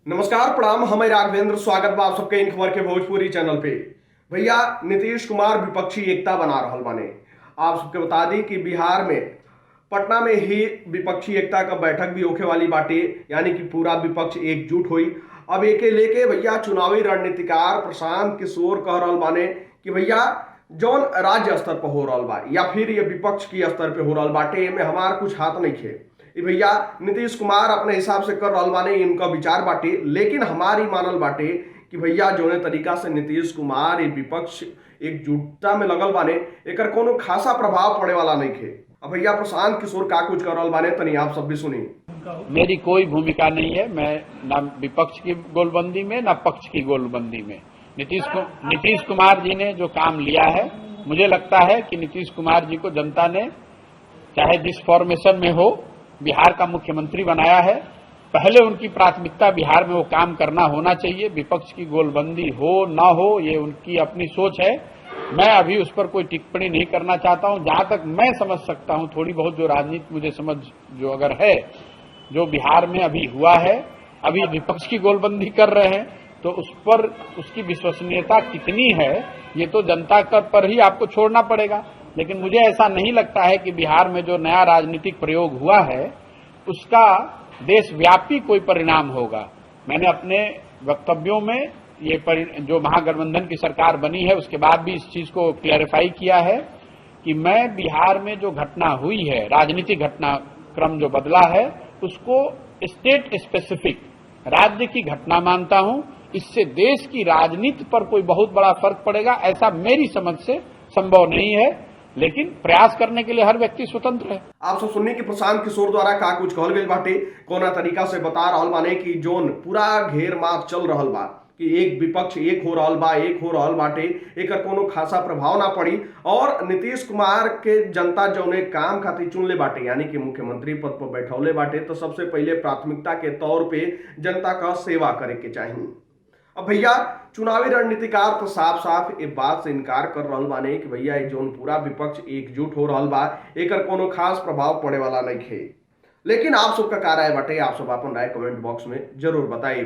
नमस्कार प्रणाम, हमें राघवेंद्र स्वागत बा आप सबके इन खबर के भोजपुरी चैनल पे। भैया नीतीश कुमार विपक्षी एकता बना रहल बाने। आप सबके बता दी कि बिहार में पटना में ही विपक्षी एकता का बैठक भी होखे वाली बाटे, यानी कि पूरा विपक्ष एकजुट हुई। अब एके लेके भैया चुनावी रणनीतिकार प्रशांत किशोर कह रहल बाने कि भैया जौन राज्य स्तर पर हो रहल बा या फिर ये विपक्ष की स्तर पे हो रहल बाटे, एमे हमार कुछ हाथ नहीं खे। भैया नीतीश कुमार अपने हिसाब से कर रहल बाने, इनका विचार बाटे, लेकिन हमारी मानल बाटे कि भैया जौने तरीका से नीतीश कुमार ये विपक्ष एकजुटता में लगल बाने, एकर कोनो खासा प्रभाव पड़े वाला नहीं खे। अब भैया प्रशांत किशोर का कुछ कर रहल बाने, तनी आप सब भी सुनी। मेरी कोई भूमिका नहीं है। मैं न विपक्ष की गोलबंदी में न पक्ष की गोलबंदी में। नीतीश कुमार जी ने जो काम लिया है, मुझे लगता है कि नीतीश कुमार जी को जनता ने चाहे जिस फॉर्मेशन में हो बिहार का मुख्यमंत्री बनाया है। पहले उनकी प्राथमिकता बिहार में वो काम करना होना चाहिए। विपक्ष की गोलबंदी हो ना हो ये उनकी अपनी सोच है। मैं अभी उस पर कोई टिप्पणी नहीं करना चाहता हूं। जहां तक मैं समझ सकता हूं, थोड़ी बहुत जो राजनीति मुझे समझ जो अगर है, जो बिहार में अभी हुआ है, अभी विपक्ष की गोलबंदी कर रहे हैं, तो उस पर उसकी विश्वसनीयता कितनी है ये तो जनता पर ही आपको छोड़ना पड़ेगा। लेकिन मुझे ऐसा नहीं लगता है कि बिहार में जो नया राजनीतिक प्रयोग हुआ है उसका देशव्यापी कोई परिणाम होगा। मैंने अपने वक्तव्यों में ये जो महागठबंधन की सरकार बनी है उसके बाद भी इस चीज को क्लैरिफाई किया है कि मैं बिहार में जो घटना हुई है, राजनीतिक घटनाक्रम जो बदला है, उसको स्टेट स्पेसिफिक राज्य की घटना मानता हूं। इससे देश की राजनीति पर कोई बहुत बड़ा फर्क पड़ेगा ऐसा मेरी समझ से संभव नहीं है, लेकिन प्रयास करने के लिए हर व्यक्ति स्वतंत्र है। आप सब सुनने की प्रशांत किशोर द्वारा का कुछ कहल गई बाटे, कोना तरीका से बता रहल बाने कि जोन पूरा घेर मात चल रहल बा कि एक विपक्ष एक हो रहल बाटे, एकर कोनो खासा प्रभाव ना पड़ी और नीतीश कुमार के जनता जौने काम खातिर चुन ले बाटे, यानी कि मुख्यमंत्री पद पर बैठौले बाटे, तो सबसे पहले प्राथमिकता के तौर पे जनता का सेवा करे के चाहिए। अब भैया चुनावी रणनीतिकार तो साफ साफ ये बात से इनकार कर रहल बाने कि भैया जोन पूरा विपक्ष एकजुट हो रहल बा, एकर कोनो खास प्रभाव पड़े वाला नहीं है। लेकिन आप सबका का राय बाटे, आप सब अपन राय कमेंट बॉक्स में जरूर बताइए।